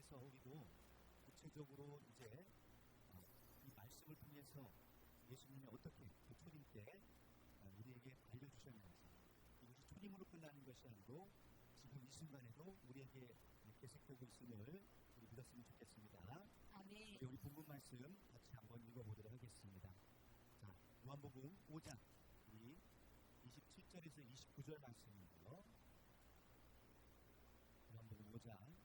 통해서 우리도 구체적으로 이제 이 말씀을 통해서 예수님이 어떻게 그 초림 때 우리에게 알려주셨는지, 이것이 초림으로 끝나는 것이 아니고 지금 이 순간에도 우리에게 계속되고 있음을 우리 믿었으면 좋겠습니다. 아멘. 우리 본문 말씀 같이 한번 읽어보도록 하겠습니다. 자, 요한복음 5장 우리 27절에서 29절 말씀이고요. 요한복음 5장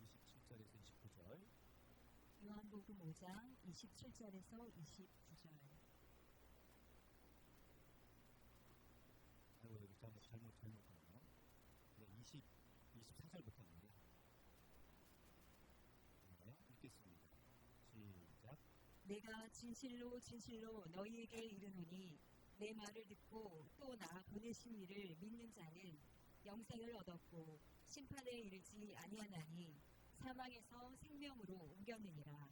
27절에서 29절. 요한복음 5장 27절에서 29절. 아이고, 여기 잘못했네요. 네, 24절부터입니다. 네, 읽겠습니다. 시작. 내가 진실로 진실로 너희에게 이르노니 내 말을 듣고 또 나 보내신 이를 믿는 자는 영생을 얻었고 심판에 이르지 아니하나니 사망에서 생명으로 옮겼느니라.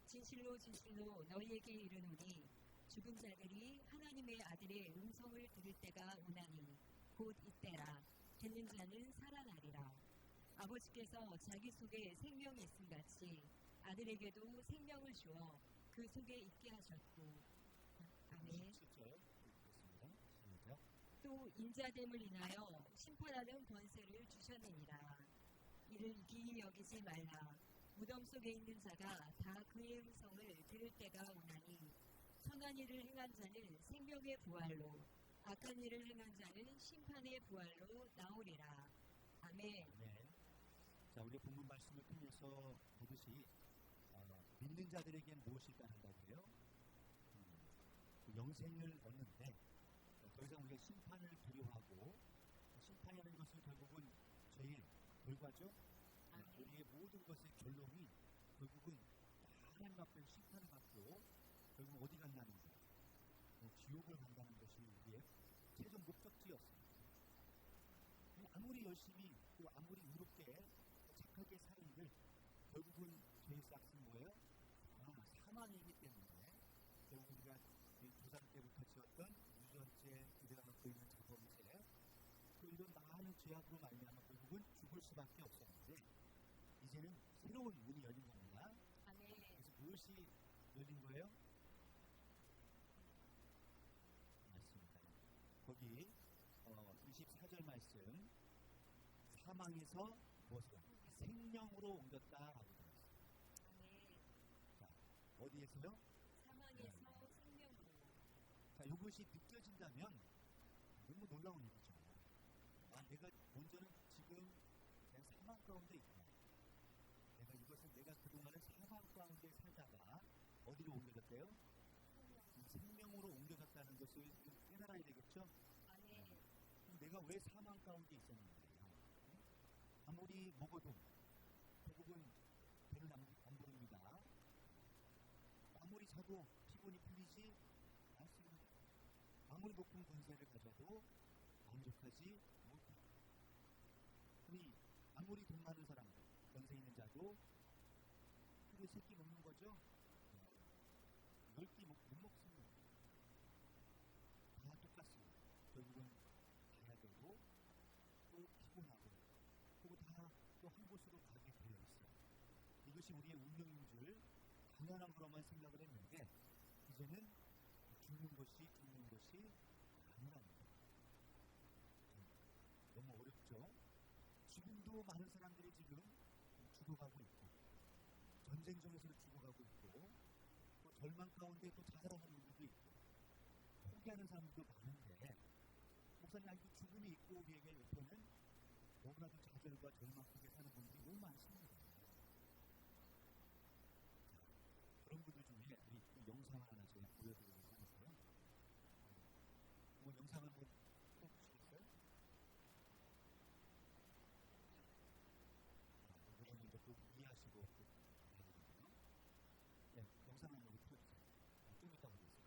진실로 진실로 너희에게 이르노니 죽은 자들이 하나님의 아들의 음성을 들을 때가 오나니 곧 이때라. 듣는 자는 살아나리라. 아버지께서 자기 속에 생명이 있음같이 아들에게도 생명을 주어 그 속에 있게 하셨고. 아멘. 27절 읽겠습니다. 시작. 또 인자됨을 인하여 심판하는 권세를 주셨느니라. 이를 기이 여기지 말라. 무덤 속에 있는 자가 다 그의 음성을 들을 때가 오나니 선한 일을 행한 자는 생명의 부활로, 악한 일을 행한 자는 심판의 부활로 나오리라. 아멘. 네. 자, 우리 본문 말씀을 통해서 보듯이 믿는 자들에겐 무엇이 따른다고요? 그 영생을 얻는데 더 이상 우리가 심판을 두려워하고, 심판이라는 것은 결국은 죄의 결과죠. 우리의 모든 것의 결론이 결국은 하나님 앞에 심판을 받고 결국 어디 간다는 것, 지옥을 간다는 것이 우리의 최종 목적지였습니다. 아무리 열심히 또 아무리 의롭게 착하게 사는들 결국은 죄의 싹은 뭐예요? 사망이기 때문에 결국 우리가 조상 때부터 지었던 유전죄, 우리가 갖고 있는 자범죄, 또 이런 많은 죄악으로 말미암아 결국은 죽을 수밖에 없었는데 이제는 새로운 문이 열린 겁니다. 아멘. 그래서 무엇이 열린 거예요? 맞습니다. 거기 24절 말씀, 사망에서 무엇을 생명으로 옮겼다라고 되어 있습니다. 아멘. 자, 어디에서요? 사망에서 생명으로. 자, 이것이 느껴진다면 너무 놀라운 일이죠. 내가 먼저는 지금 그냥 사망 가운데 있구나. 내가 그동안은 사망 가운데 살다가 어디로 옮겨졌대요? 생명으로 옮겨졌다는 것을 깨달아야 되겠죠? 아멘. 내가 왜 사망 가운데 있었는지, 아무리 먹어도 결국은 배는 안 부릅니다. 아무리 자도 피곤이 풀리지 않습니다. 아무리 높은 권세를 가져도 만족하지 못합니다. 아무리 돈 많은 사람들, 권세 있는 자도 하루에 3끼 먹는 거죠? 10끼 못 먹습니다. 다 똑같습니다. 결국은 가야 되고 또 피곤하고 그리고 다 또 한 곳으로 가게 되어 있어요. 이것이 우리의 운명인 줄 당연한 거로만 생각을 했는데 이제는 죽는 것이 아니랍니다. 너무 어렵죠? 지금도 많은 사람들이 지금 죽어가고 있고 전쟁정에서 죽어가고 있고 또 절망 가운데 또 자살하는 분들도 있고 포기하는 사람들도 많은데 목사님, 이 죽음이 있고 우리에게 옆에는 너무나도 좌절과 절망 속에 사는 분들이 너무 많습니다. 그런 분들 중에 우리 영상 하나 제가 보여드리려고 하는데요. 영상 한번 틀어주시겠어요? 이거는 이제 꼭 이해하시고 또 해야 되거든요. 네, 영상 한번 여기 틀어주세요. 좀 이따 보겠습니다.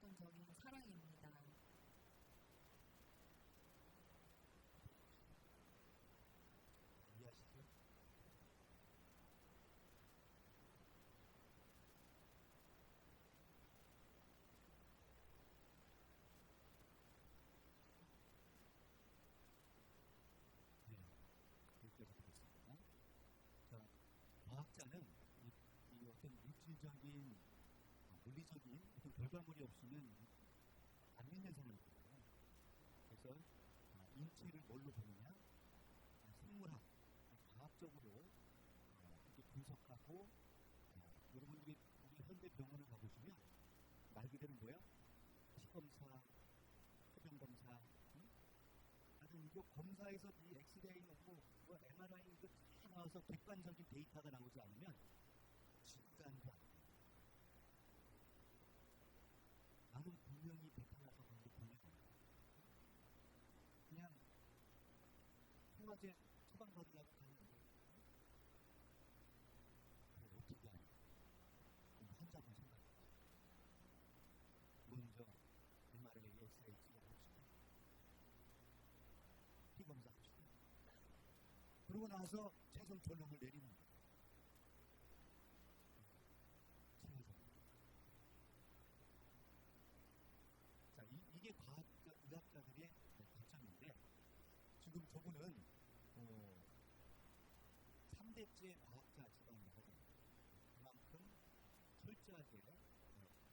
무조건적인 사랑입니다. 이해하시죠? 네, 여기까지 보겠습니다. 자, 과학자는 이 어떤 물질적인, 물리적인 어떤 결과물이 없으면 안 믿는 사람들이에요. 그래서 인체를 뭘로 보느냐? 생물학, 과학적으로 이렇게 분석하고, 여러분들이 우리 현대 병원을 가보시면 말 그대로 뭐야? 피검사, 소변검사, 응? 아주 이거 검사에서 이 엑스레이 뭐 MRI 이거 다 나와서 객관적인 데이터가 나오지 않으면 진단도 안 돼. 나는 분명히 백화나서 그런 게 분명해. 그냥 소화제 처방받으려고 갔는데 그걸 어떻게 하냐? 그럼 환자분 생각해. 먼저 MRI, 엑스레이 찍어봅시다. 피검사 합시다. 그러고 나서 최종 결론을 내리는 거예요. 최종. 자, 이게 과학자, 의학자들의 관점인데, 지금 저분은 3대째 과학자 집안이라고 합니다. 그만큼 철저하게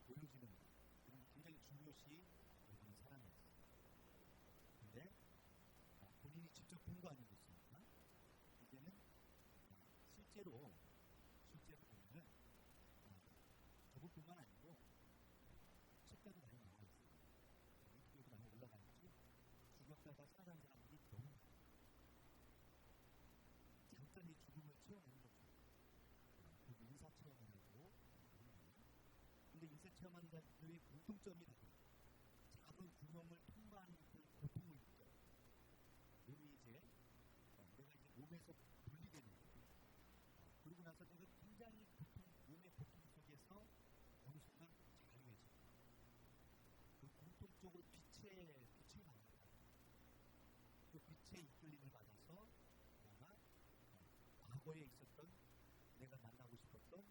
보여지는 그런 굉장히 중요시 여기는 사람이었어요. 근데 본인이 직접 본 거 아니겠습니까? 이제는 실제로 보면은 저것뿐만 아니고 책자도 많이 나와 있어요. 유튜브에도 많이 올라가 있죠. 죽였다가 살아난 사람들이 너무 많아요. 잠깐 이 죽음을 체험하는 거죠. 그리고 인사 체험을 하고. 근데 인사 체험하는 자들의 공통점이 다르요. 작은 구멍을 통과하는 듯한 고통을 느껴요. 몸이 이제 내가 이제 몸에서 분리되는 거예요. 그러고 나서 내가 굉장히 몸의 고통 속에서 어느 순간 자유해져요. 그 공통적으로 빛을 받는다. 그 빛의 이끌림을 받아서 내가 과거에 있었던 내가 만나고 싶었던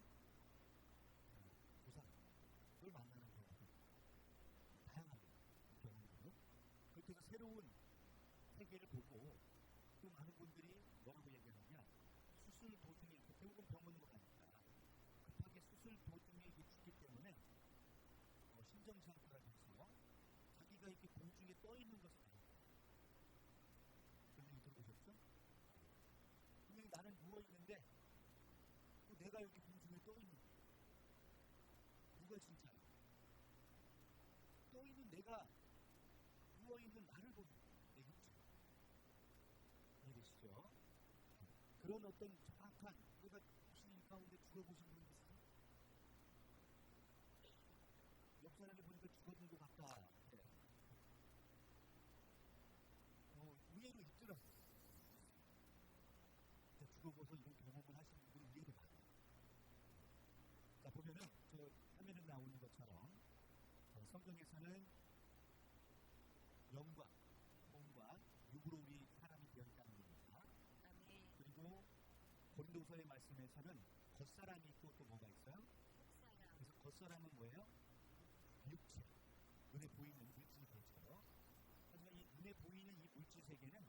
조상, 그걸 만나는 경우도 다양합니다. 경험으로. 그렇게 해서 새로운 세계를 보고 또 많은 분들이 뭐라고 얘기하느냐, 수술 도중에 결국은 병원으로 가니까 급하게 수술 도중에 죽기 때문에 심정장애가 돼서 자기가 이렇게 공중에 떠 있는 것을 아니다. 그런 얘기 들어보셨죠? 분명히 나는 누워 있는데 또 내가 여기 공중에 떠 있는 거야. 누가 진짜야? 떠 있는 내가 누워 있는 나를 보는 거야. 내 육체. 이해되시죠? 그런 어떤 정확한, 내가 혹시 이 가운데 죽어보신 분 있으세요? 옆 사람이 보니까 죽어본 것 같다. 네. 의외로 있더라고요. 죽어보서 이런 경험을 하시는 분들이 의외로 많아요. 자, 보면은 저 화면에 나오는 것처럼 성경에서는 영과 몸과 육으로 우리 사람이 되어 있다는 겁니다. 아멘. 그리고 고린도서의 말씀에서는 겉사람이 있고 또 뭐가 있어요? 속사람. 그래서 겉사람은 뭐예요? 육체, 눈에 보이는 물질 세계죠. 하지만 이 눈에 보이는 이 물질 세계는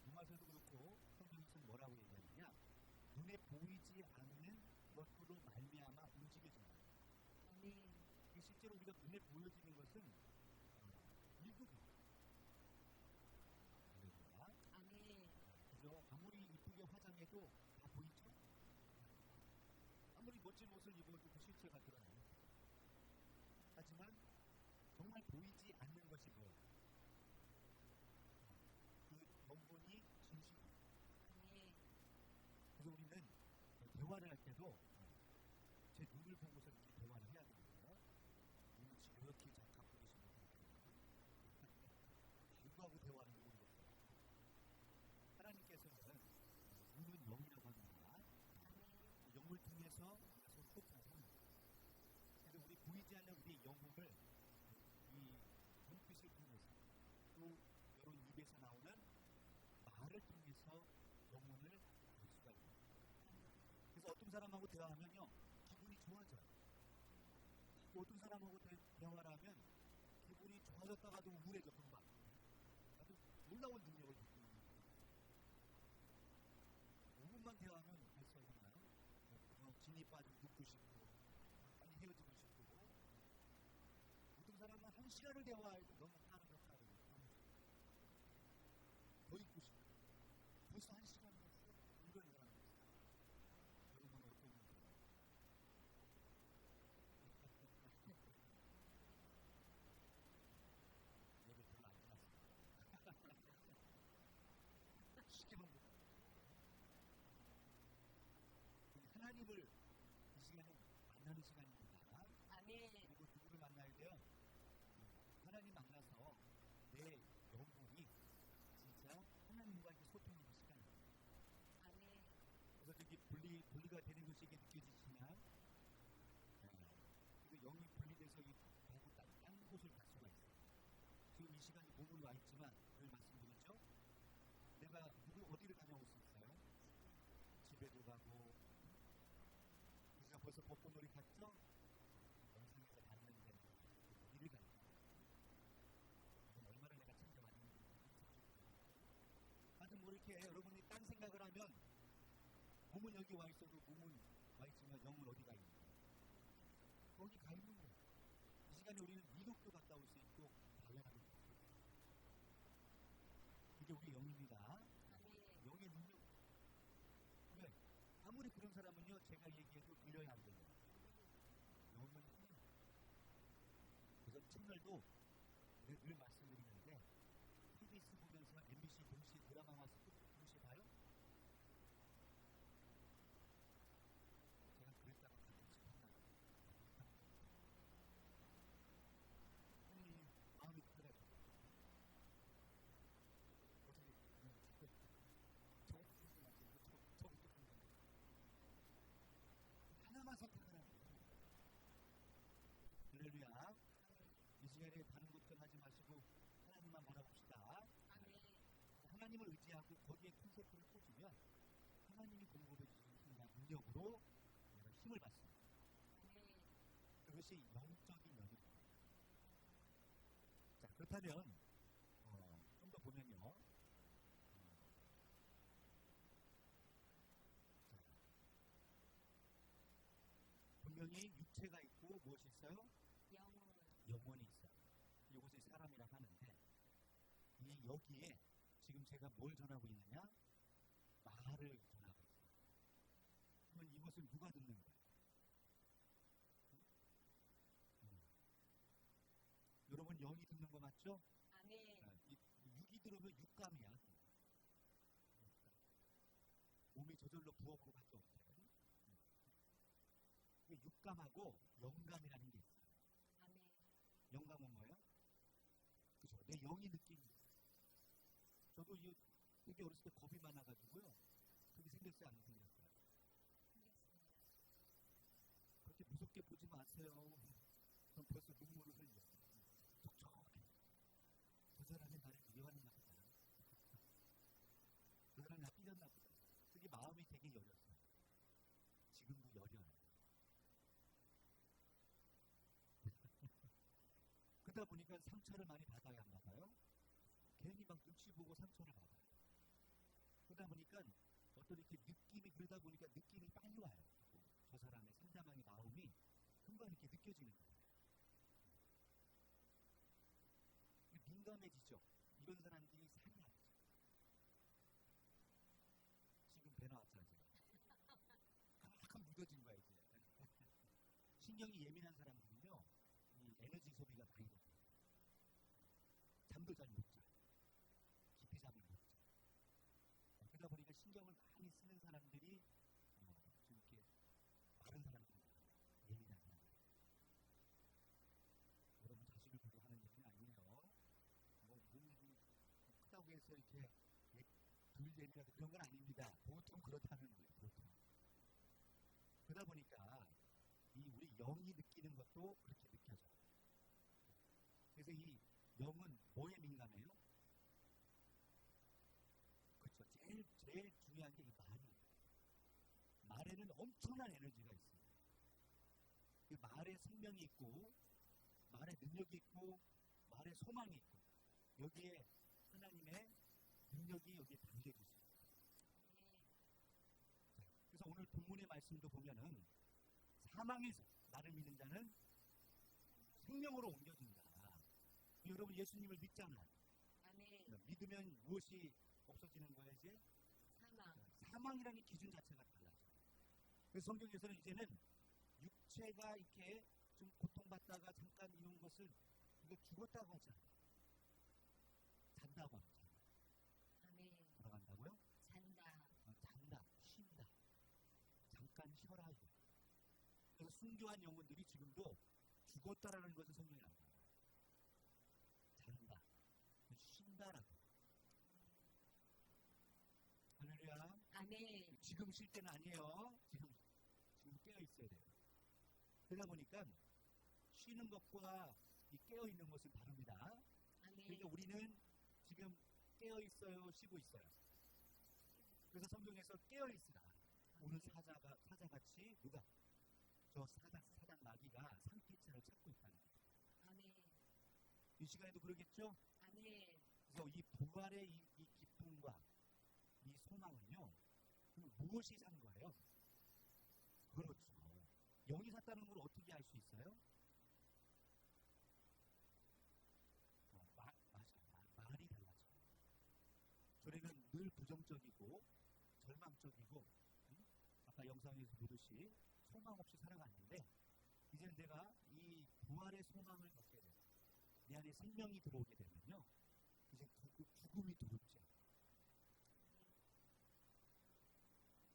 로마서도 그렇고 성경에서는 뭐라고 얘기하느냐? 눈에 보이지 않는 것으로 말미암아 움직여진다. 아멘. 실제로 우리가 눈에 보여지는 것은 일부입니다. 아멘. 그죠? 아무리 이쁘게 화장해도 다 보이죠? 아무리 멋진 옷을 입어도 그 실체가 드러나요. 하지만 정말 보이지 않는 것이 뭐예요? 그 원본이 진실이에요. 아멘. 그래서 우리는 대화를 할 때도 제 눈을 보고서 이렇게 대화를 해야 되는데요. 눈을 지극히 잘 갖고 계신 분들 누구하고 대화하는지 모르겠어요. 하나님께서는 눈은 영이라고 합니다. 영을 통해서 우리가 서로 소통을 합니다. 그래서 우리 보이지 하는 우리 영혼을 이 눈빛을 통해서 또 여러분 입에서 나오는 말을 통해서 영혼을 볼 수가 있어요. 그래서 어떤 사람하고 대화하면요 기분이 좋아져요. 또 어떤 사람하고 대화를 하면 기분이 좋아졌다가도 우울해져 금방. 아주 놀라운 능력을 갖고 있는 거예요. 5분만 대화하면 벌써 그냥 진이 빠지고 눕고 싶고 빨리 헤어지고 싶고 어떤 사람은 1시간을 대화해도 너무 따르고 더 있고 싶고 벌써 1시간 됐어? 이런 사람이 있어요. 여러분은 어떤 분이세요? 예배 별로 안 지났어요. 쉽게만 보고 하나님을 이 시간에 만나는 시간입니다. 아멘. 그리고 누구를 만나야 돼요? 하나님 만나서 내 영혼이 진짜 하나님과 이렇게 소통하는 시간입니다. 아멘. 그래서 저기 분리가 되는 것이 이게 느껴지지만 그리고 영이 분리돼서 가고 딴 곳을 갈 수가 있어요. 지금 이 시간에 몸으로 와 있지만 늘 말씀드리죠. 내가 어디를 다녀올 수 있어요? 집에도 가고 우리가 벌써 벚꽃놀이 갔죠? 영상에서 봤는데 어디를 갈까? 이건 얼마나 내가 챙겨왔는지 하여튼 뭐 이렇게 여러분이 딴 생각을 하면 몸은 여기 와 있어도 몸은 와 있지만 영은 어디 가 있는 거예요? 거기 가 있는 거예요. 이 시간에 우리는 미국도 갔다 올 수 있고 달려가는 수 있어요. 이게 우리 영입니다. 아멘. 영의 능력. 왜? 아무리 그런 사람은요 제가 얘기해도 들려야 안 돼요. 영은 힘이에요. 그래서 채널도 늘 말씀드리는데 TBS 보면서 MBC 동시에 드라마 와서 동시에 봐요? 제가 그랬다가 가끔씩 혼나요. 마음이 그래가지고 어떻게 저것도 궁금하지 저것도 궁금해. 하나만 선택하라는 거예요. 할렐루야. 이 시간에 다른 것들 하지 마시고 하나님만 바라봅시다. 아멘. 하나님을 의지하고 거기에 콘셉트를 꽂으면 하나님이 공급해 주시는 힘과 능력으로 내가 힘을 받습니다. 아멘. 그것이 영적인 면입니다. 자, 그렇다면 좀 더 보면요. 자, 분명히 육체가 있고 무엇이 있어요? 영혼. 영혼이 있어요. 이것이 사람이라 하는데 이 여기에 지금 제가 뭘 전하고 있느냐? 말을 전하고 있어요. 그러면 이것을 누가 듣는 거예요? 여러분 영이 듣는 거 맞죠? 아멘. 육이 들으면 육감이야. 몸이 저절로 부업으로 밖에 없대. 육감하고 영감이라는 게 있어요. 아멘. 영감은 뭐예요? 그죠? 내 영이 느끼는 거예요. 저도 되게 어렸을 때 겁이 많아가지고요. 그게 생겼어요? 안 생겼어요? 생겼습니다. 그렇게 무섭게 보지 마세요. 그럼 벌써 눈물을 흘려. 촉촉해. 저 사람이 나를 미워하는가 보다. 저 사람이 나 삐졌나 보다. 그게 마음이 되게 여렸어요. 지금도 여려요. 그러다 보니까 상처를 많이 받아야 안 받아요? 괜히 막 눈치 보고 상처를 받아요. 그러다 보니까 어떤 이렇게 느낌이 그러다 보니까 느낌이 빨리 와요. 저 사람의 상대방의 마음이 금방 이렇게 느껴지는 거예요. 민감해지죠. 이런 사람들이 살이 안 쪄요. 지금 배 나왔잖아 제가. 가만히 묻어진 거야 이제. 신경이 예민한 사람들은요, 이 에너지 소비가 많이 돼요. 잠도 잘 못 자요. 깊이 잠을 못 자요. 그러다 보니까 신경을 많이 쓰는 사람들이 좀 이렇게 마른 사람들이 예민한 사람들. 여러분 자식을 보고 하는 얘기는 아니에요. 뭐 몸이 크다고 해서 이렇게 덜 예민하다 그런 건 아닙니다. 보통 그렇다는 거예요. 보통. 그러다 보니까 이 우리 영이 느끼는 것도 그렇게 느껴져요. 그래서 이 영은 뭐에 민감해요? 그렇죠. 제일 중요한 게 이 말이에요. 말에는 엄청난 에너지가 있어요. 그 말에 생명이 있고, 말에 능력이 있고, 말에 소망이 있고, 여기에 하나님의 능력이 여기에 담겨져 있어요. 그래서 오늘 본문의 말씀도 보면은 사망에서 나를 믿는 자는 생명으로 옮겨진다. 여러분 예수님을 믿잖아요. 아멘. 믿으면 무엇이 없어지는 거예요 이제? 사망. 사망이라는 기준 자체가 달라져요. 그래서 성경에서는 이제는 육체가 이렇게 좀 고통받다가 잠깐 이런 것을 이거 죽었다고 하지 않아요. 잔다고 합니다. 아멘. 돌아간다고요? 잔다. 잔다, 쉰다. 잠깐 쉬어라. 그래서 순교한 영혼들이 지금도 죽었다라는 것을 성경에 나옵니다. 잔다, 쉰다라고. 할렐루야. 아멘. 지금 쉴 때는 아니에요. 지금 깨어 있어야 돼요. 그러다 보니까 쉬는 것과 이 깨어 있는 것은 다릅니다. 아멘. 그러니까 우리는 지금 깨어 있어요, 쉬고 있어요. 그래서 성경에서 깨어 있으라. 오늘 사자같이 누가 저 사단 마귀가 상태자를 찾고 있다는 거예요. 아멘. 이 시간에도 그러겠죠? 아멘. 그래서 이 부활의 이 기쁨과 이 소망은요, 무엇이 산 거예요? 그렇죠. 영이 샀다는 걸 어떻게 알 수 있어요? 맞아요. 말이 달라져요. 전에는 늘 부정적이고 절망적이고, 아까 영상에서 보듯이 소망 없이 살아갔는데, 이제는 내가 이 부활의 소망을 갖게 돼요. 내 안에 생명이 들어오게 되면요, 이제 죽음이 두렵지 않아요.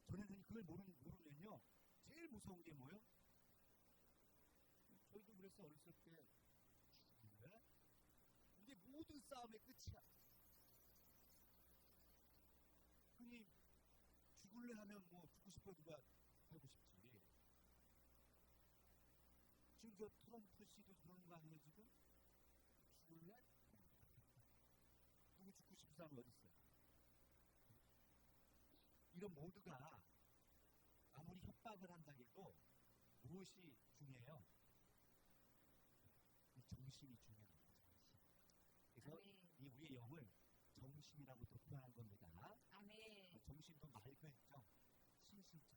전에는 그걸 모르면요, 제일 무서운 게 뭐예요? 저희도 그랬어. 어렸을 때 죽을래? 이게 모든 싸움의 끝이야. 흔히 죽을래 하면 뭐 죽고 싶어 누가 살고 싶지. 지금 저 트럼프 씨도 그러는 거 아니에요 지금? 죽을래? 누구 죽고 싶은 사람이 어디 있어요? 이런 모두가 아무리 협박을 한다 해도 무엇이 중요해요? 이 정신이 중요합니다. 정신. 그래서 아멘. 이 우리의 영을 정신이라고 또 표현한 겁니다. 아멘. 정신도 맑은 정, 신신자.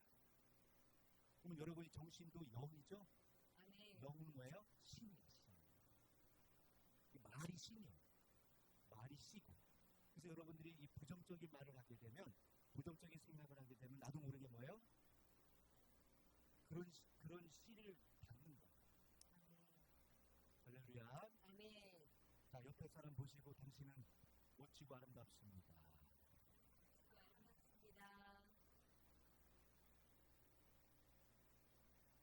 그러면 여러분이 정신도 영이죠? 아멘. 영은 뭐예요? 신이에요. 신. 말이 신이에요. 말이 씨고. 그래서 여러분들이 이 부정적인 말을 하게 되면, 부정적인 생각을 하게 되면 나도 모르게 뭐예요? 그런 씨를 담는 거예요. 할렐루야. 아멘. 자, 옆에 사람 보시고 당신은 멋지고 아름답습니다. 아름답습니다.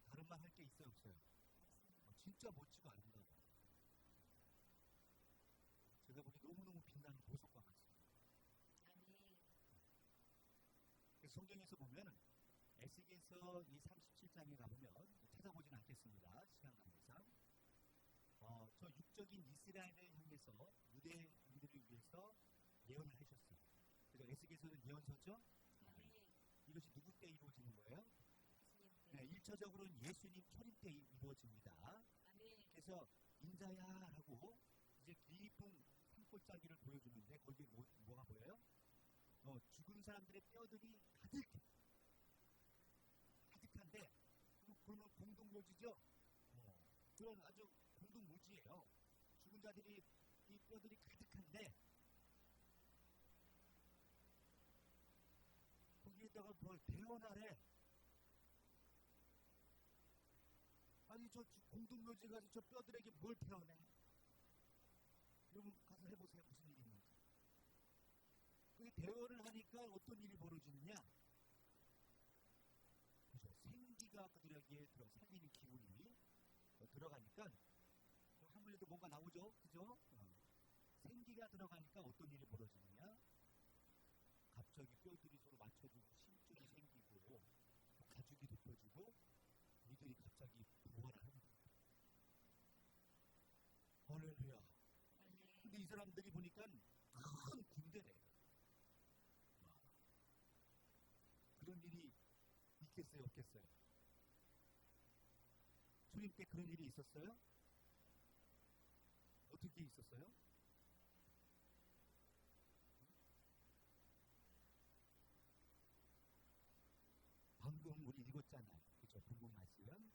다른 말 할 게 있어요, 없어요? 진짜 멋지고 아름다워. 제가 보기 너무너무 빛나는 보석과 같습니다. 아멘. 그래서 성경에서 보면 에스겔서 이 37장에 가보면 찾아보지는 않겠습니다. 시간 관계상. 저 육적인 이스라엘을 향해서 유대인들을 위해서 예언을 하셨어요. 그래서 에스겔서는 예언서죠. 아멘. 이것이 누구 때 이루어지는 거예요? 예수님 네, 때. 1차적으로는 예수님 초림 때 이루어집니다. 아멘. 그래서 인자야 하고 이제 깊은 산골짜기를 보여주는데 거기에 뭐가 보여요? 죽은 사람들의 뼈들이 가득한데 그러면 공동묘지죠? 그런 아주 공동묘지예요. 죽은 자들이 이 뼈들이 가득한데 거기에다가 뭘 태어나래. 아니 저 공동묘지 가서 저 뼈들에게 뭘 태어내? 여러분 가서 해보세요. 무슨 일이 있는지. 그게 대화를 하니까 어떤 일이 벌어지느냐? 그죠? 생기가 그들에게 살리는 기분이 들어가니까 한번에도 뭔가 나오죠? 그죠? 생기가 들어가니까 어떤 일이 벌어지느냐? 갑자기 뼈들이 서로 맞춰지고 심줄이 생기고 가죽이 덮여지고 이들이 갑자기 부활을 하는 거예요. 할렐루야. 근데 이 사람들이 보니까 큰 군대래. 와, 그런 일이 있겠어요, 없겠어요? 주님 때 그런 일이 있었어요? 어떻게 있었어요? 방금 우리 읽었잖아요. 그죠? 본문 말씀.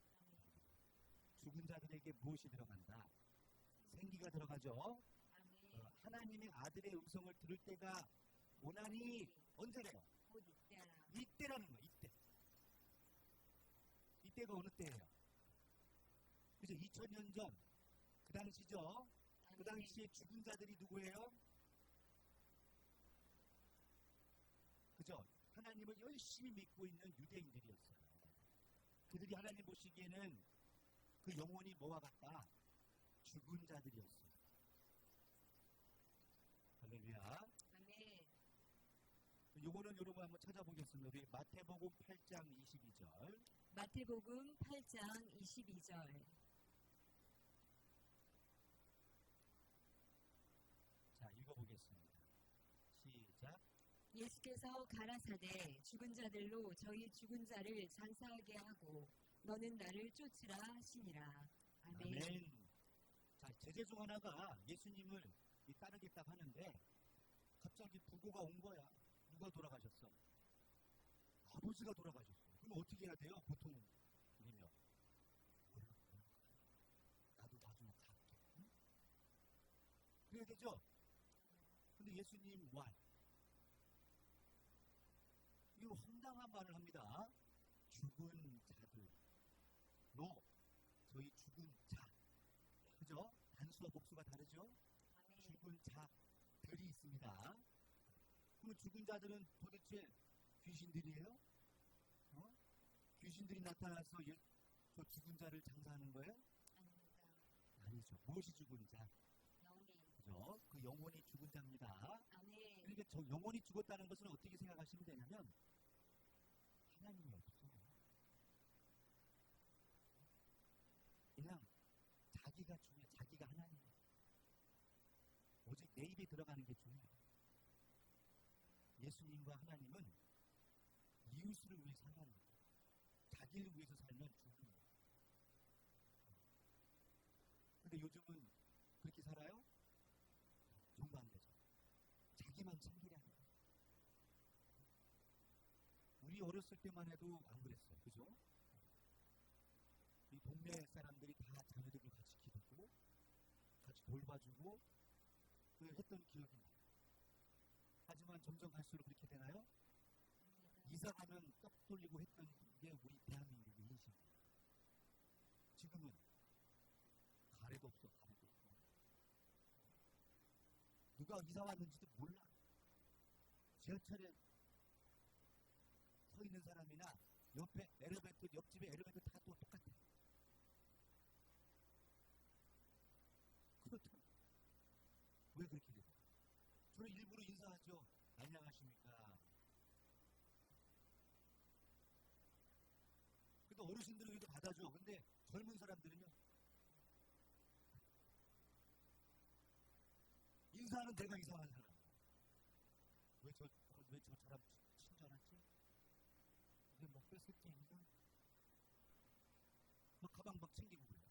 죽은 자들에게 무엇이 들어간다? 생기가 들어가죠. 아멘. 하나님의 아들의 음성을 들을 때가 오나니 언제래요? 곧 이때라. 이때라는 거예요. 이때. 이때가 어느 때예요? 그죠? 2000년 전. 그 당시죠. 그 당시에 죽은 자들이 누구예요? 그죠? 하나님을 열심히 믿고 있는 유대인들이었어요. 그들이 하나님 보시기에는 그 영혼이 뭐와 같다? 죽은 자들이었어요. 할렐루야. 아멘. 요거는 여러분 한번 찾아보겠습니다. 우리 마태복음 8장 22절. 마태복음 8장 22절. 자, 읽어보겠습니다. 시작. 예수께서 가라사대 죽은 자들로 저희 죽은 자를 장사하게 하고 너는 나를 쫓으라 하시니라. 아멘. 아멘. 자, 제자 중 하나가 예수님을 따르겠다 하는데 갑자기 부고가 온 거야. 누가 돌아가셨어? 아버지가 돌아가셨어. 그럼 어떻게 해야 돼요? 보통 우리면 나도 나중에 갈게. 응? 그래야 되죠? 근데 예수님 와. 이거 황당한 말을 합니다. 죽은 자들로 저희 죽은 자. 그죠? 단수와 복수가 다르죠? 아멘. 죽은 자들이 있습니다. 그럼 죽은 자들은 도대체 귀신들이에요? 어? 귀신들이 나타나서 저 죽은 자를 장사하는 거예요? 아닙니다. 아니죠. 무엇이 죽은 자? 영이. 그죠? 그 영혼이 죽은 자입니다. 아멘. 그러니까 저 영혼이 죽었다는 것은 어떻게 생각하시면 되냐면 하나님이 없어. 그냥 자기가 중요해. 자기가 하나님이야. 오직 내 입에 들어가는 게 중요해. 예수님과 하나님은 이웃을 위해 사는 거예요. 자기를 위해서 살면 죽는 거예요. 근데 요즘은 그렇게 살아요? 정반대죠. 자기만 챙기려는 거예요. 우리 어렸을 때만 해도 안 그랬어요. 그죠? 이 동네 사람들이 다 자녀들을 같이 기르고 같이 돌봐주고 했던 기억이 나요. 하지만 점점 갈수록 그렇게 되나요? 이사 가면 떡 돌리고 했던 게 우리 대한민국의 인식이에요. 지금은 가래도 없어. 가래도 없고. 누가 이사 왔는지도 몰라. 지하철에 서 있는 사람이나 옆에 엘리베이터, 옆집에 엘리베이터 다 또 똑같아. 그렇다. 왜 그렇게 돼요? 저는 일부러 인사하죠. 안녕하십니까. 근데 어르신들은 그래도 받아줘. 근데 젊은 사람들은요. 인사하는 내가 이상한 사람. 왜 저 사람 친절하지? 이게 뭐 뺐을 게 있나? 막 가방 막 챙기고 그래요.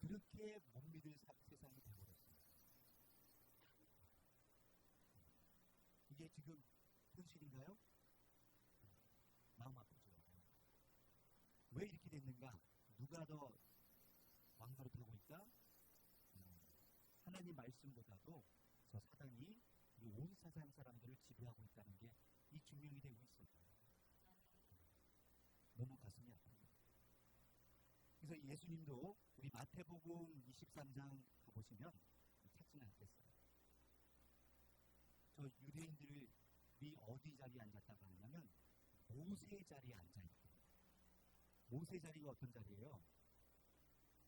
그렇게 못 믿을 세상이 되어버렸습니다. 이게 지금 현실인가요? 마음 아프죠. 왜 이렇게 됐는가? 누가 더 왕가를 타고 있다? 하나님 말씀보다도 저 사단이 이 온 세상 사람들을 지배하고 있다는 게 이 증명이 되고 있어요. 너무 가슴이 아픕니다. 그래서 예수님도 우리 마태복음 23장 가보시면 찾지는 않겠어요. 저 유대인들이 어디 자리에 앉았다고 하냐면 모세 자리에 앉아있고, 모세 자리가 어떤 자리예요?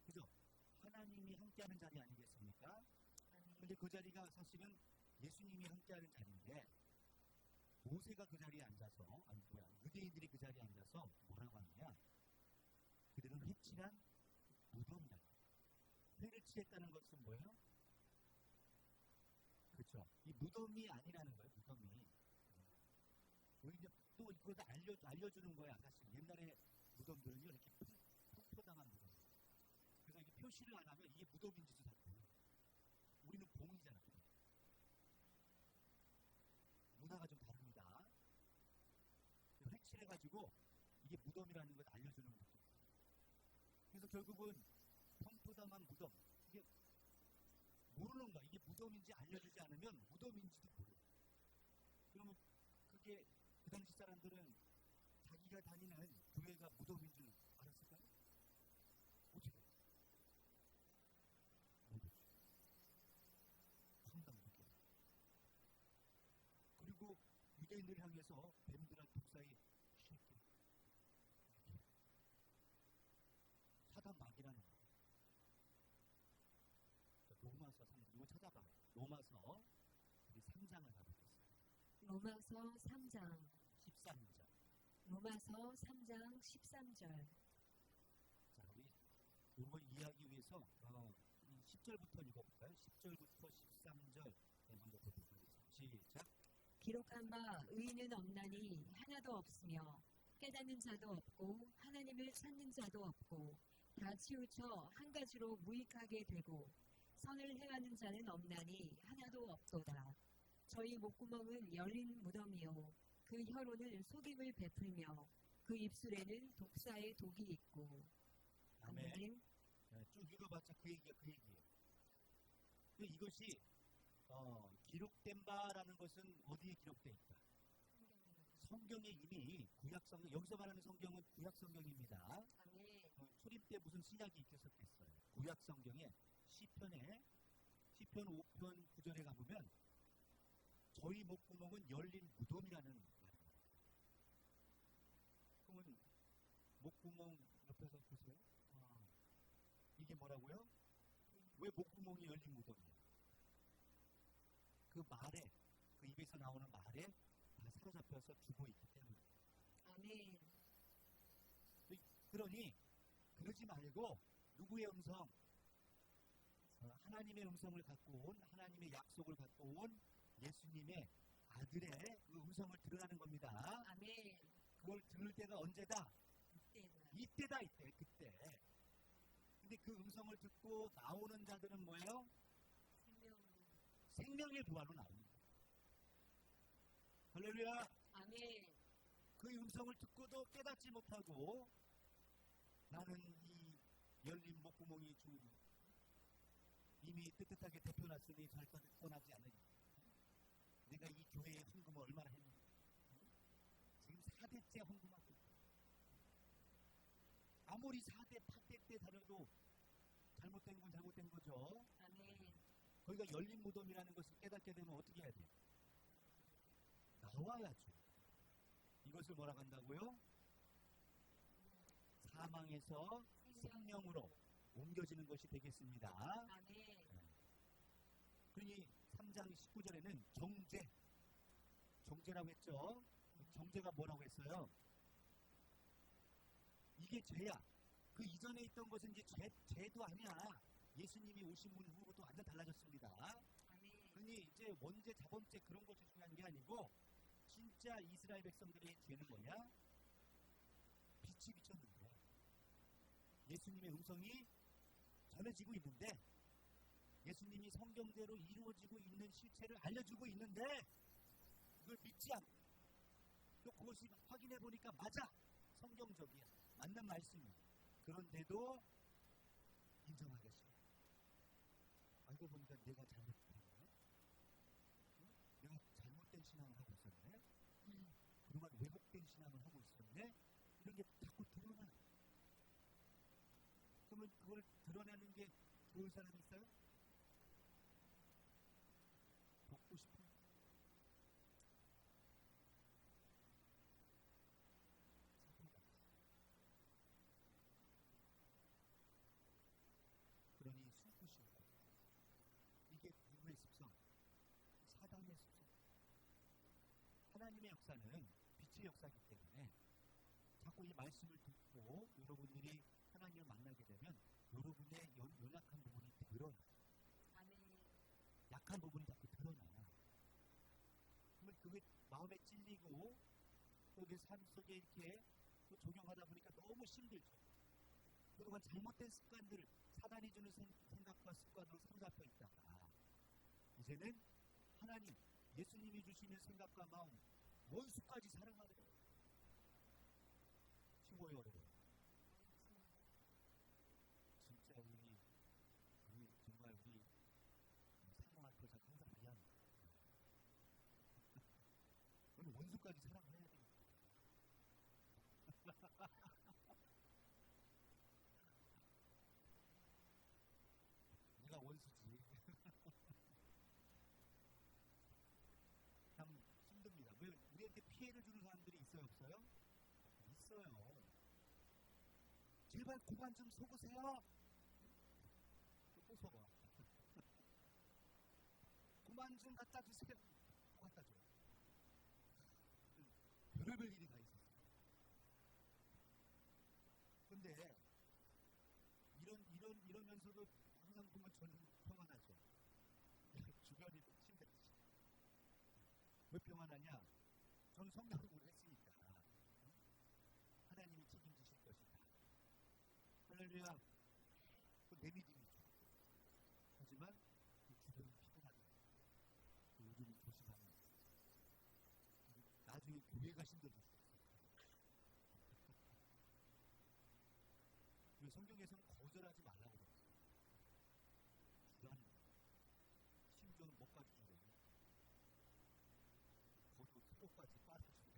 그죠? 하나님이 함께하는 자리 아니겠습니까? 근데 그 자리가 사실은 예수님이 함께하는 자리인데 모세가 그 자리에 앉아서 유대인들이 그 자리에 앉아서 뭐라고 하느냐? 그들은 획칠한 무덤이라고. 회를 취했다는 것은 뭐예요? 그렇죠. 이 무덤이 아니라는 거예요. 무덤이. 여기 이제 또 그것도 알려주는 거야. 사실 옛날에 무덤들은요 이렇게 풍포당한 무덤. 그래서 이게 표시를 안 하면 이게 무덤인지도 잘 몰라. 우리는 봉이잖아. 문화가 좀 다릅니다. 회칠해가지고 이게 무덤이라는 걸 알려주는 것도 있어요. 그래서 결국은 평포당한 무덤. 이게 모르는 거야. 이게 무덤인지 알려주지 않으면 무덤인지도 몰라. 그러면 그게 그 당시 사람들은 자기가 다니는 교회가 무덤인 줄 알았을까요? 어떻게 알았어요? 모르지. 황당하게. 그리고 유대인들을 향해서 뱀들한 독사의 새끼. 사단 마귀라는 거예요. 로마서 3장, 이거 찾아봐요. 로마서 우리 3장을 가보겠습니다. 로마서 3장 13절. 로마서 3장 13절. 자, 우리 이걸 이해하기 위해서 이 10절부터 읽어볼까요? 10절부터 13절 먼저 보도록 하겠습니다. 시작. 기록한 바 의인은 없나니 하나도 없으며 깨닫는 자도 없고 하나님을 찾는 자도 없고 다 치우쳐 한 가지로 무익하게 되고 선을 행하는 자는 없나니 하나도 없도다. 저희 목구멍은 열린 무덤이요 그 혀로는 속임을 베풀며 그 입술에는 독사의 독이 있고. 아멘. 아멘. 네, 쭉 읽어봤자 그 얘기야, 그 얘기예요. 이것이 기록된 바라는 것은 어디에 기록되어 있다? 성경에 이미 구약성경, 여기서 말하는 성경은 구약성경입니다. 아멘. 초림 때 무슨 신약이 있었겠어요? 구약성경에 시편 5편 9절에 가보면 저희 목구멍은 열린 무덤이라는 말입니다. 그러면 목구멍 옆에서 보세요. 이게 뭐라고요? 왜 목구멍이 열린 무덤이에요? 그 말에, 그 입에서 나오는 말에 다 사로잡혀서 죽어있기 때문에. 아멘. 그러니 그러지 말고 누구의 음성? 하나님의 음성을 갖고 온, 하나님의 약속을 갖고 온 예수님의 아들의 그 음성을 들으라는 겁니다. 아멘. 그걸 들을 때가 언제다? 이때다, 그때. 근데 그 음성을 듣고 나오는 자들은 뭐예요? 생명의 부활로 나옵니다. 할렐루야. 아멘. 그 음성을 듣고도 깨닫지 못하고 나는 이 열린 목구멍이 이미 뜨뜻하게 데펴놨으니 절대 떠나지 않으리. 내가 이 교회에 헌금을 얼마나 했는지. 지금 4대째 헌금하고 있다. 아무리 4대, 8대 때 다녀도 잘못된 건 잘못된 거죠. 아멘. 거기가 열린 무덤이라는 것을 깨닫게 되면 어떻게 해야 돼요? 나와야죠. 이것을 뭐라고 한다고요? 사망에서 생명으로 옮겨지는 것이 되겠습니다. 아멘. 그러니 3장 19절에는 정죄라고 했죠. 정죄가 뭐라고 했어요? 이게 죄야. 그 이전에 있던 것은 이제 죄도 아니야. 예수님이 오신 분 후부터 완전 달라졌습니다. 아멘. 그러니 이제 원죄, 자범죄 그런 것이 중요한 게 아니고 진짜 이스라엘 백성들의 죄는 뭐냐? 빛이 비쳤는데 예수님의 음성이 전해지고 있는데 예수님이 성경대로 이루어지고 있는 실체를 알려주고 있는데 그걸 믿지 않고 또 그것이 확인해 보니까 맞아. 성경적이야. 맞는 말씀이야. 그런데도 인정하기 싫어. 알고 보니까 내가 잘못된 거야? 내가 잘못된 신앙을 하고 있었네? 그동안 왜곡된 신앙을 하고 있었네? 이런 게 자꾸 드러나. 그러면 그걸 드러내는 게 좋은 사람이 있어요? 돕고 싶어. 그러니 슬프시고 이게 누구의 습성? 사단의 습성. 하나님의 역사는 빛의 역사이기 때문에 자꾸 이 말씀을 듣고 여러분들이 하나님을 만나게 되면 여러분의 연약한 부분이 드러나. 아멘. 약한 부분이 자꾸 드러나. 그러면 그게 마음에 찔리고 그게 삶 속에 이렇게 또 적용하다 보니까 너무 힘들죠. 그동안 잘못된 습관들, 사단이 주는 생각과 습관으로 사로잡혀 있다가 이제는 하나님, 예수님이 주시는 생각과 마음, 원수까지 사랑하래요. 쉬워요, 어려워요? 진짜 우리 정말 우리 사랑할 표정 항상 미안해요. 우리 원수까지 사랑해야 됩니다. 내가 원수지. 참 힘듭니다. 왜 우리한테 피해를 주는 사람들이 있어요, 없어요? 있어요. 제발 그만 좀 속으세요. 또 속아. 그만 좀 갖다 주세요. 또 갖다 줘요. 별의별 일이 다 있었어요. 근데 이러면서도 항상 보면 저는 평안하죠. 주변이 힘들지. 왜 평안하냐? 저는 성경으로 했으니까 하나님이 책임지실 것이다. 할렐루야. 그건 내 믿음이죠. 하지만 그 주변이 피곤하더라고요. 요즘 조심하면 나중에 교회가 힘들어질 수 있어요. 그리고 성경에서는 거절하지 말라고 그랬어요. 주라는 심지어는 뭐까지 주래요. 거도 속까지 빨아주래요.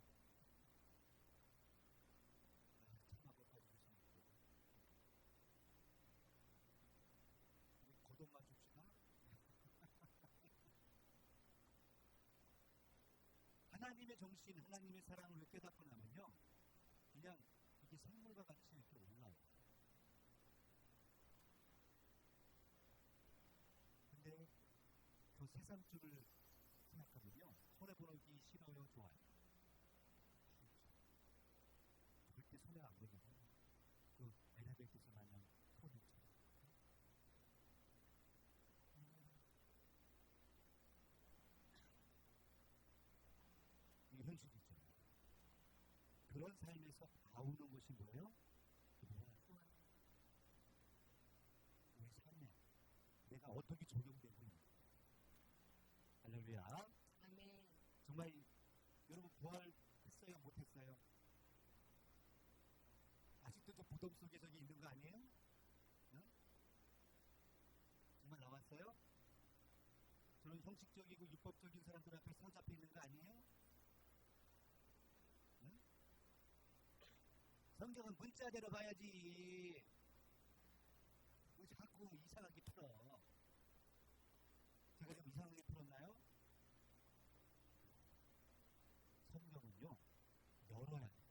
참아 뭐까지 줄 수는 있고. 거동만 줍시다. 하나님의 정신, 하나님의 사랑을 왜 깨닫고 나면요, 그냥 이게 생물과 같이 이렇게 올라와요. 근데 저 세상 쪽을 생각하면요, 손해보기 싫어요, 좋아요? 절대 손해 안 보거든요. 그 엘리베이터에서 마냥 손해처럼. 이게 현실이죠. 그런 삶에서 나오는 것이 뭐예요? 우리 삶에 내가 어떻게 적용되고 있는지. 할렐루야. 아멘. 정말 여러분 부활했어요? 못했어요? 아직도 저 무덤 속에 저기 있는 거 아니에요? 응? 정말 나왔어요? 저는 형식적이고 율법적인 사람들 앞에 사로잡혀 있는 거 아니에요? 응? 성경은 문자대로 봐야지. 왜 자꾸 이상하게 풀어? 제가 좀 이상하게 풀었나요? 성경은요, 열어야 돼요.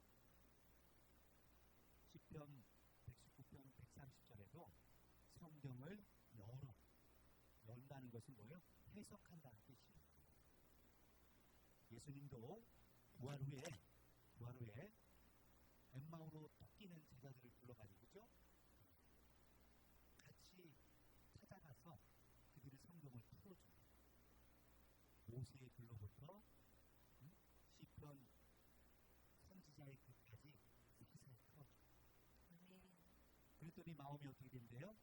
시편 119편 130절에도 성경을 연다는 것은 뭐예요? 해석한다는 뜻이에요. 예수님도 부활 후에 엠마오로 토끼는 제자들을 불러가지고, 그죠? 같이 찾아가서 그들의 성경을 풀어줍니다. 모세의 글로부터 시편 선지자의 글까지 기사에 풀어줘요. 아멘. 그랬더니 마음이 어떻게 된대요?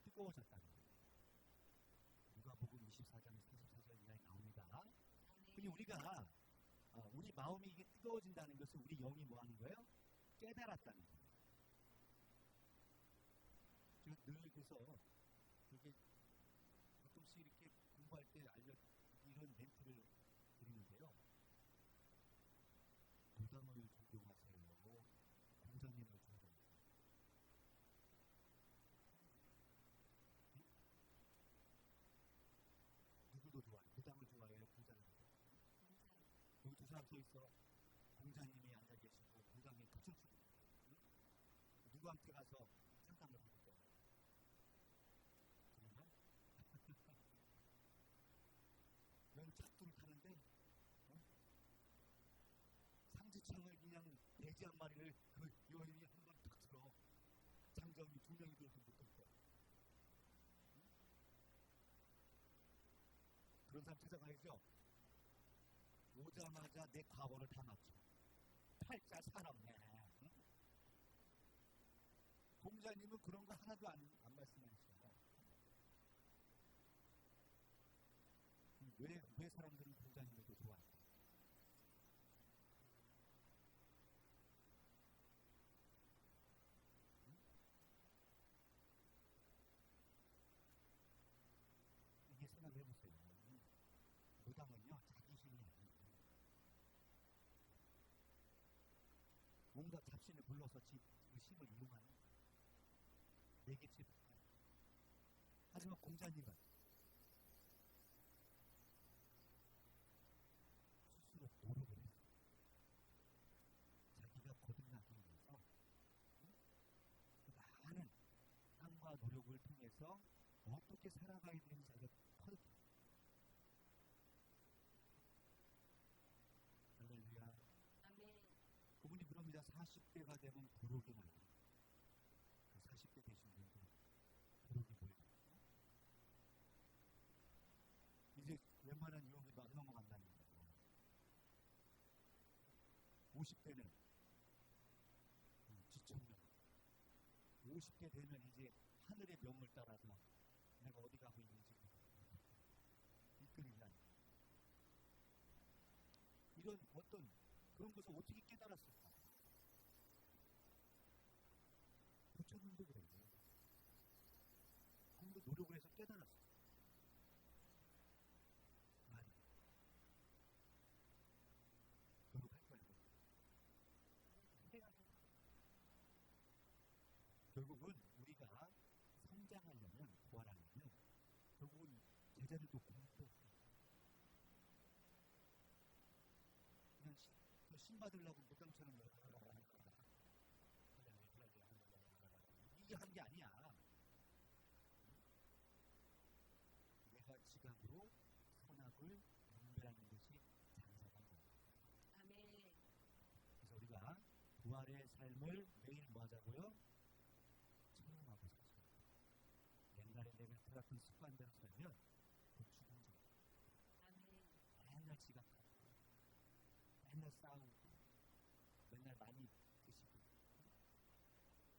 뜨거워졌다는 거예요. 누가복음 24장 44절 이하에 나옵니다. 그니 우리가 우리 마음이 이게 뜨거워진다는 것은 우리 영이 뭐 하는 거예요? 깨달았다는 거예요. 제가 늘 그래서 이렇게 가끔씩 이렇게 공부할 때 이런 멘트를 드리는데요. 무당을 존경하세요. 공자님을 존경하세요. 응? 누구도 좋아해요. 무당을 좋아해요. 공자를 좋아해요. 여기 두 사람 서 있어. 공자님이 앉아 계시고 무당이 툭툭 치고 있어요. 응? 누구한테 가서 상담을 받을 거예요. 그러면 넌 잣도를 타는데 상지창을 그냥 돼지 한 마리를 그 여인이 한 번 탁 들어. 부장이 2명이 들어서 못할 때. 그런 사람 찾아가야죠. 오자마자 내 과거를 다 맞춰. 팔자 사납네. 응? 공자님은 그런 거 하나도 안 말씀하셨어요. 왜 사람들은 공자님을 더 좋아할까? 응? 이게 생각해보세요. 무당은요, 자기 힘이 아니에요. 뭔가 잡신을 불러서 그 힘을 이용하는 내게치. 하지만 공자님은 스스로 노력을 했어요. 자기가 거듭나기 위해서 그 많은 땀과 노력을 통해서 어떻게 살아가야 되는지 자기가 터득했어요. 할렐루야. 아멘. 그분이 그럽니다. 40대가 되면 부록이 나요. 그 40대 되신 분들 부록이 보여요. 이제 웬만한 유혹이 막 넘어간다는 거예요. 50대는 지천명. 50대 되면 이제 하늘의 명을 따라서 내가 어디 가고 있는지 이끌리는 이런 어떤 그런 것을 어떻게 깨달았을까? 부처님도 그래요. 그분도 노력을 해서 깨달았어요. 아니, 노력할 거예요. 결국은 우리가 성장하려면, 부활하려면 결국은 제자들도 공부했어요. 그냥 신 받으려고 무당처럼 이게 한 게 아니야. 내가 지각으로 선악을 분별하는 것이 장사한 거야. 아멘. 그래서 우리가 부활의 삶을 매일 뭐 하자고요? 체험하고 사죠. 옛날에 내가 들었던 습관대로 살면 그 죽은 자. 아멘. 맨날 지각하고 맨날 싸우고 맨날 많이 드시고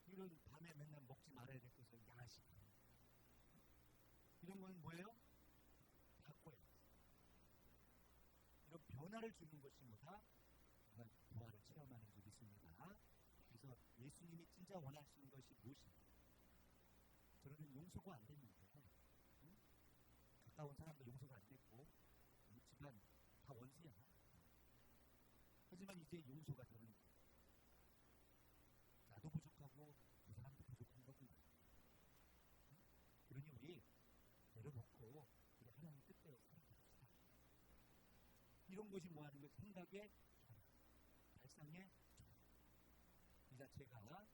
이런 밤에 맨날 먹지 말아야 될 것을 야식하고 이런 건 뭐예요? 바꿔야 돼. 이런 변화를 주는 것이 뭐다? 내가 부활을 체험하는 줄 믿습니다. 그래서 예수님이 진짜 원하시는 것이 무엇입니까? 저는 용서가 안 됐는데 응? 가까운 사람도 용서가 안 됐고 집안 다 원수야. 하지만 이제 용서가 되는 거예요. 나도 부족하고 그 사람도 부족한 거구나. 응? 그러니 우리 내려놓고 우리 하나님 뜻대로 살아갑시다. 이런 것이 뭐하는 거예요? 생각의 전환, 발상의 전환. 이 자체가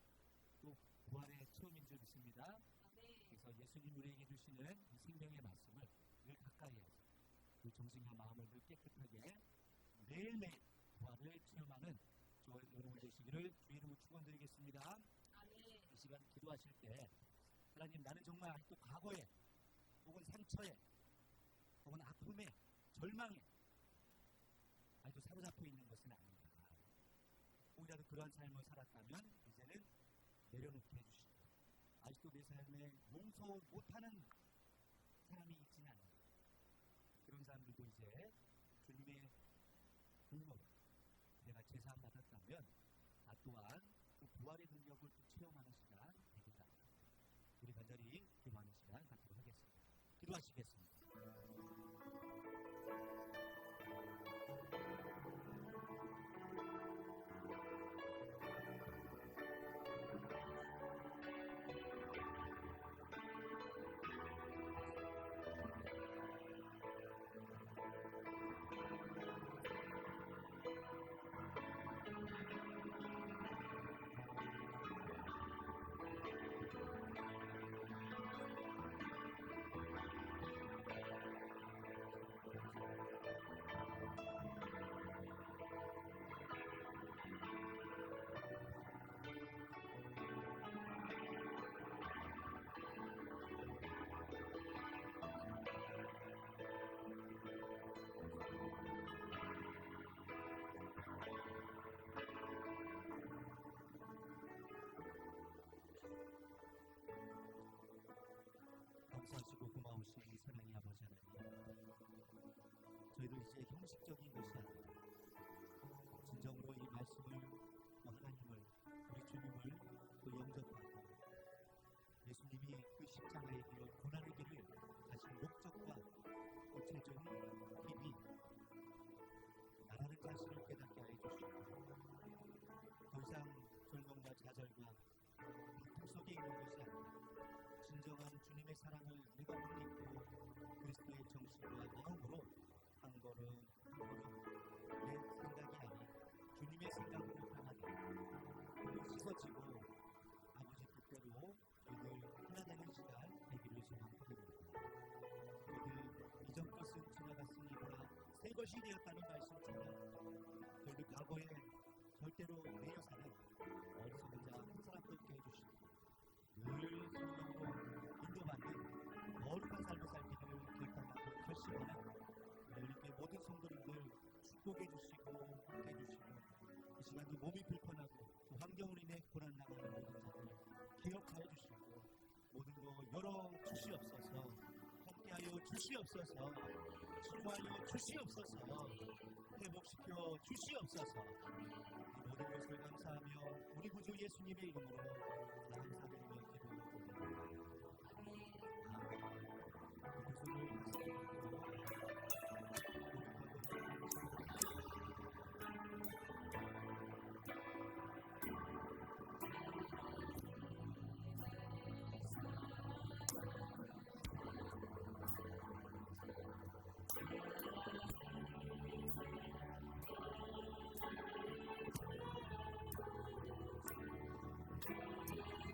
또 부활의 처음인 줄 믿습니다. 아멘. 그래서 예수님 우리에게 주시는 이 생명의 말씀을 늘 가까이 해서 그 정신과 마음을 늘 깨끗하게 매일매일 부활을 체험하는 저 여러분 되시기를 주의 이름으로 축원드리겠습니다. 아멘. 이 시간 기도하실 때 하나님 나는 정말 아직도 과거에 혹은 상처에 혹은 아픔에 절망에 아직도 사로잡혀 있는 것은 아닙니다. 혹이라도 그러한 삶을 살았다면 이제는 내려놓게 해주시고 아직도 내 삶에 용서 못하는 사람이 있지는 않아요. 그런 사람들도 이제 주님의 공로로 내가 제사함 받았다면 나 또한 그 부활의 능력을 또 체험하는 시간 되겠다. 우리 간절히 기도하는 시간 갖도록 하겠습니다. 기도하시겠습니다. 형식적인 것이 아니라 진정으로 이 말씀을 또 하나님을 우리 주님을 또 영접하고 예수님이 그 십자가의 길을 고난의 길을 가신 목적과 또 최종이 힘이 나라는 자신을 깨닫게 하여 주시고 더 이상 절망과 좌절과 고통 속에 있는 것이 아니라 진정한 주님의 사랑을 내가 못 믿고 그리스도의 정신과 마음으로 한 걸음 한 걸음 내 생각이 아닌 주님의 생각으로 변하게 그리고 씻어지고 아버지 뜻대로 저희들 하나 되는 시간 되기를 소망드립니다. 저희들 이전 것은 지나갔으니까 새 것이 되었다는 말씀처럼 저희들 과거에 절대로 매여 사는 어리석은 자 한 사람도 없게 해주시고 늘 성령으로 인도받는 거룩한 삶을 살기를 결단하고 결심하는 이렇게 모든 성도님들 축복해 주시고 함께 해주시고 이 시간도 몸이 불편하고 그 환경으로 인해 고난당하는 모든 자들 기억하여 주시고 모든 거 열어 주시옵소서. 함께하여 주시옵소서. 치료하여 주시옵소서. 회복시켜 주시옵소서. 이 모든 것을 감사하며 우리 구주 예수님의 이름으로 감사드리며 기도드립니다. 아멘. 두 손을 같이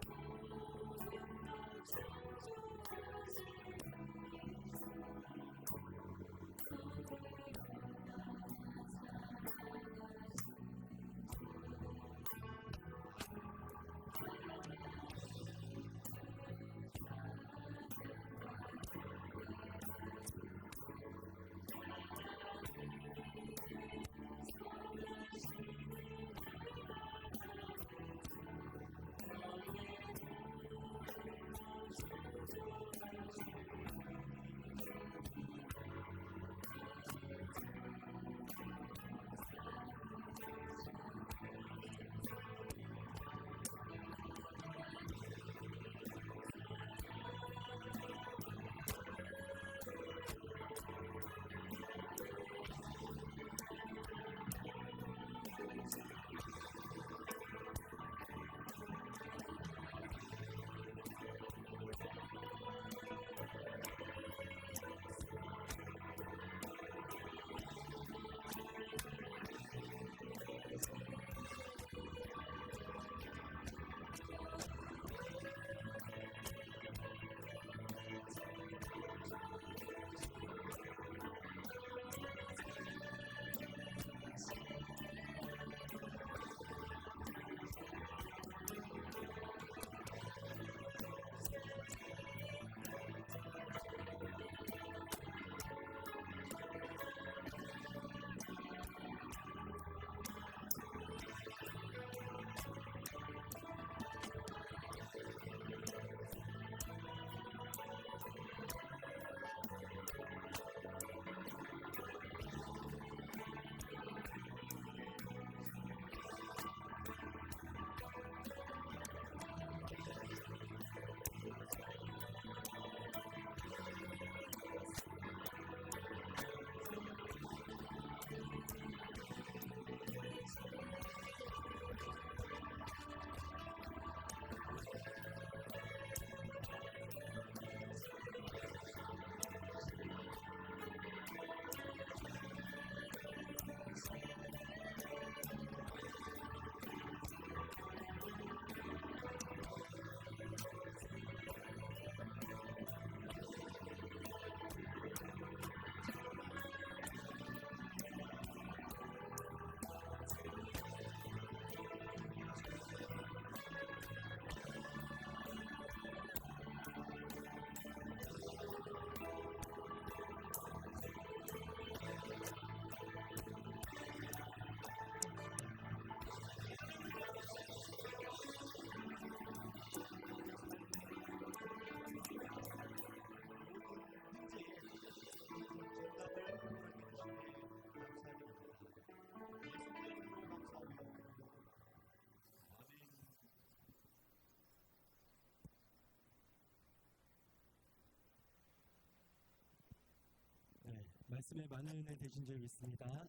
말씀에 많은 은혜 되신 줄 믿습니다.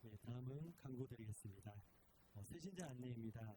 네, 다음은 광고 드리겠습니다. 세신자 안내입니다.